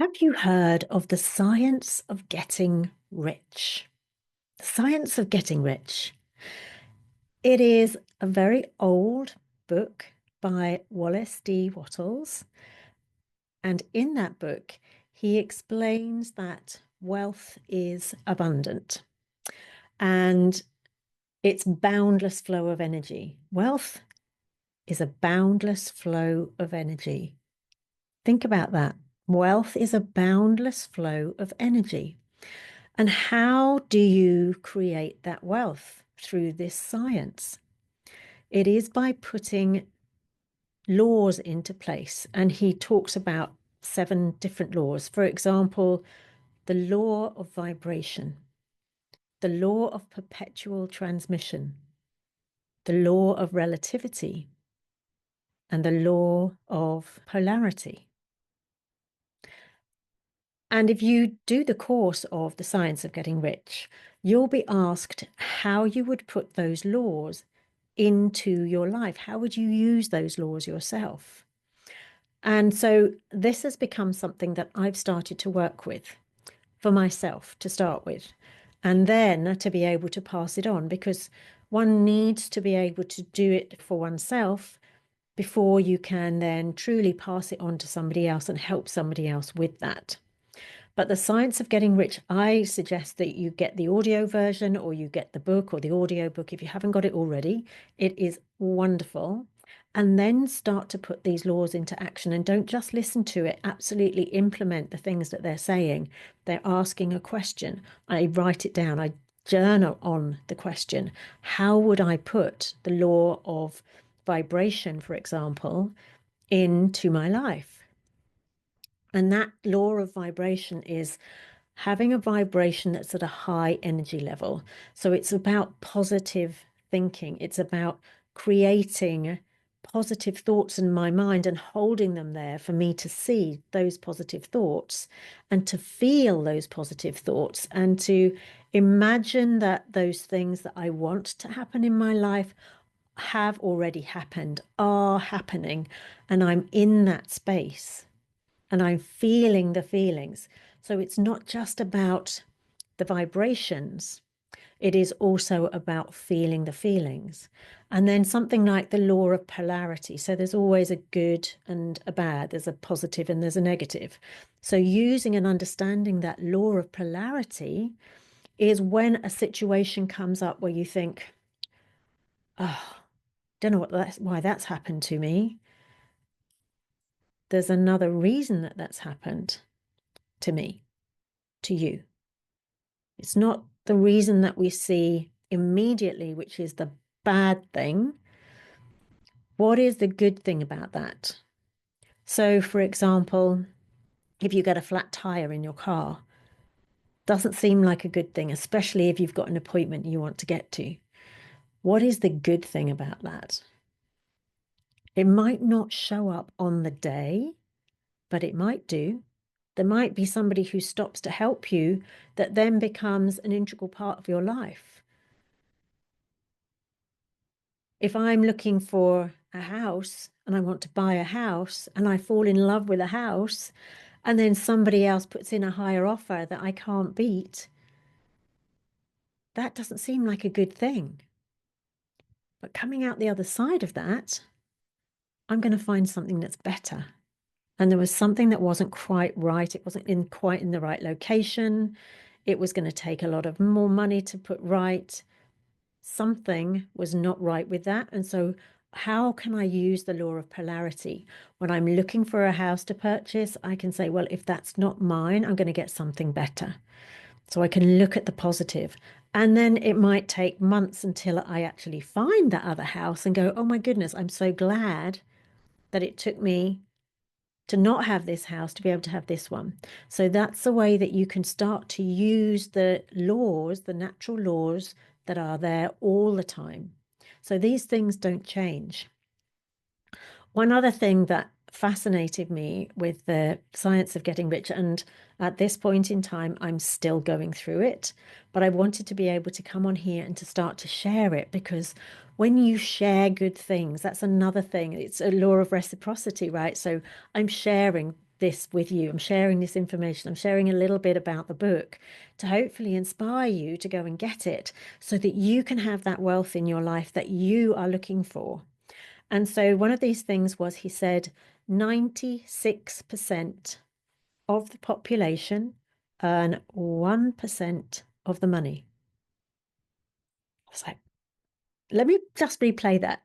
Have you heard of the science of getting rich? The science of getting rich. It is a very old book by Wallace D. Wattles. And in that book, he explains that wealth is abundant and it's boundless flow of energy. Wealth is a boundless flow of energy. Think about that. Wealth is a boundless flow of energy. And how do you create that wealth through this science? It is by putting laws into place. And he talks about 7 different laws. For example, the law of vibration, the law of perpetual transmission, the law of relativity, and the law of polarity. And if you do the course of the science of getting rich, you'll be asked how you would put those laws into your life. How would you use those laws yourself? And so this has become something that I've started to work with for myself to start with, and then to be able to pass it on, because one needs to be able to do it for oneself before you can then truly pass it on to somebody else and help somebody else with that. But the science of getting rich, I suggest that you get the audio version or you get the book or the audio book if you haven't got it already. It is wonderful. And then start to put these laws into action and don't just listen to it, absolutely implement the things that they're saying. They're asking a question. I write it down. I journal on the question. How would I put the law of vibration, for example, into my life? And that law of vibration is having a vibration that's at a high energy level. So it's about positive thinking. It's about creating positive thoughts in my mind and holding them there for me to see those positive thoughts and to feel those positive thoughts and to imagine that those things that I want to happen in my life have already happened, are happening, and I'm in that space and I'm feeling the feelings. So it's not just about the vibrations, it is also about feeling the feelings. And then something like the law of polarity. So there's always a good and a bad, there's a positive and there's a negative. So using and understanding that law of polarity is when a situation comes up where you think, oh, don't know why that's happened to me. There's another reason that that's happened to me, to you. It's not the reason that we see immediately, which is the bad thing. What is the good thing about that? So, for example, if you get a flat tire in your car, doesn't seem like a good thing, especially if you've got an appointment you want to get to. What is the good thing about that? It might not show up on the day, but it might do. There might be somebody who stops to help you that then becomes an integral part of your life. If I'm looking for a house and I want to buy a house and I fall in love with a house and then somebody else puts in a higher offer that I can't beat, that doesn't seem like a good thing. But coming out the other side of that, I'm going to find something that's better. And there was something that wasn't quite right. It wasn't quite in the right location. It was going to take a lot of more money to put right. Something was not right with that. And so how can I use the law of polarity? When I'm looking for a house to purchase, I can say, well, if that's not mine, I'm going to get something better. So I can look at the positive. And then it might take months until I actually find that other house and go, oh my goodness, I'm so glad that it took me to not have this house to be able to have this one. So that's the way that you can start to use the laws, the natural laws that are there all the time. So these things don't change. One other thing that fascinated me with the science of getting rich, and at this point in time, I'm still going through it, but I wanted to be able to come on here and to start to share it, because when you share good things, that's another thing. It's a law of reciprocity, right? So I'm sharing this with you. I'm sharing this information. I'm sharing a little bit about the book to hopefully inspire you to go and get it so that you can have that wealth in your life that you are looking for. And so one of these things was, he said, 96% of the population earn 1% of the money. I was like, let me just replay that.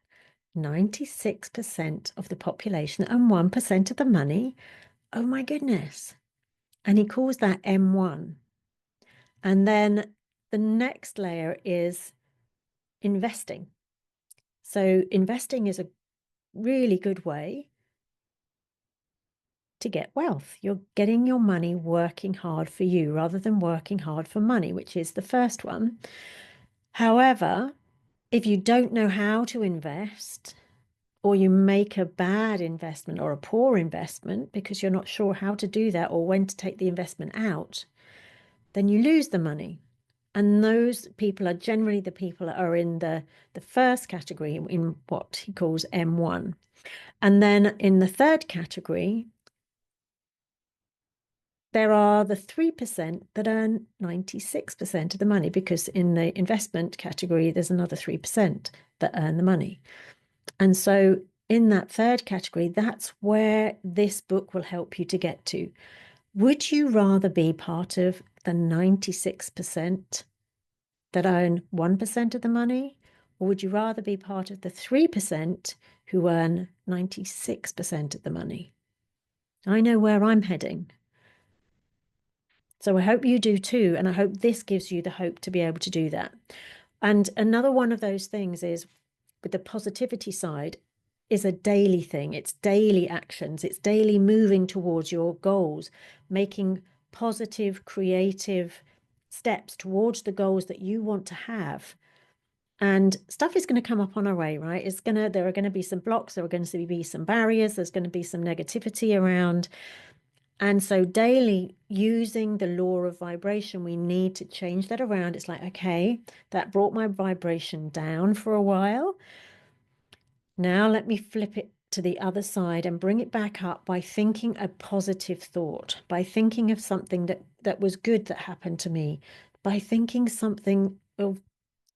96% of the population and 1% of the money. Oh my goodness. And he calls that M1. And then the next layer is investing. So investing is a really good way to get wealth. You're getting your money working hard for you rather than working hard for money, which is the first one. However, if you don't know how to invest, or you make a bad investment or a poor investment because you're not sure how to do that or when to take the investment out, then you lose the money. And those people are generally the people that are in the first category, in what he calls M1. And then in the third category, there are the 3% that earn 96% of the money, because in the investment category, there's another 3% that earn the money. And so in that third category, that's where this book will help you to get to. Would you rather be part of the 96% that earn 1% of the money? Or would you rather be part of the 3% who earn 96% of the money? I know where I'm heading. So I hope you do too. And I hope this gives you the hope to be able to do that. And another one of those things is, with the positivity side, is a daily thing. It's daily actions. It's daily moving towards your goals, making positive, creative steps towards the goals that you want to have. And stuff is going to come up on our way, right? There are going to be some blocks. There are going to be some barriers. There's going to be some negativity around. And so daily, using the law of vibration, we need to change that around. It's like, okay, that brought my vibration down for a while. Now let me flip it to the other side and bring it back up by thinking a positive thought, by thinking of something that was good that happened to me, by thinking something of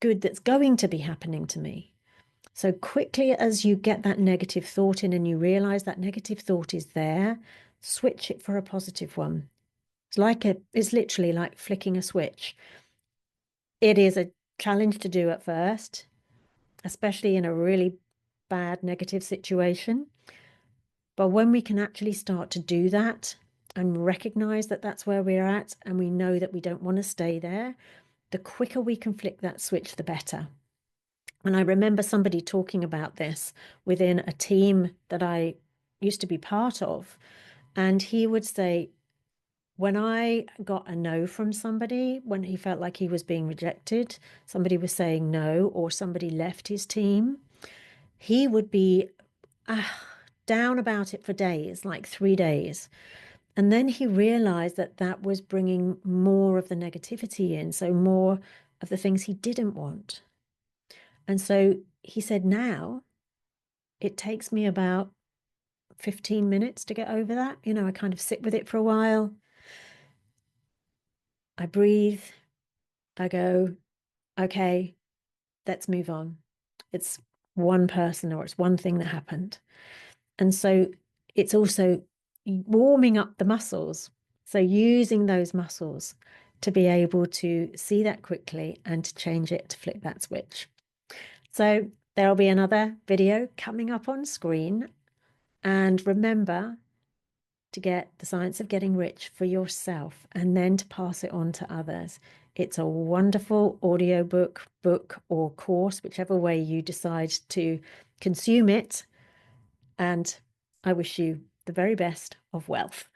good that's going to be happening to me. So quickly as you get that negative thought in and you realize that negative thought is there, switch it for a positive one. It's literally like flicking a switch. It is a challenge to do at first, especially in a really bad negative situation. But when we can actually start to do that and recognize that that's where we're at, and we know that we don't want to stay there, the quicker we can flick that switch, the better. And I remember somebody talking about this within a team that I used to be part of. And he would say, when I got a no from somebody, when he felt like he was being rejected, somebody was saying no, or somebody left his team, he would be down about it for days, like 3 days. And then he realized that that was bringing more of the negativity in, so more of the things he didn't want. And so he said, now it takes me about 15 minutes to get over that. I kind of sit with it for a while. I breathe. I go, okay, let's move on. It's one person or it's one thing that happened. And so it's also warming up the muscles. So using those muscles to be able to see that quickly and to change it, to flip that switch. So there'll be another video coming up on screen. And remember to get The Science of Getting Rich for yourself and then to pass it on to others. It's a wonderful audiobook, book, or course, whichever way you decide to consume it. And I wish you the very best of wealth.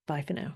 Bye for now.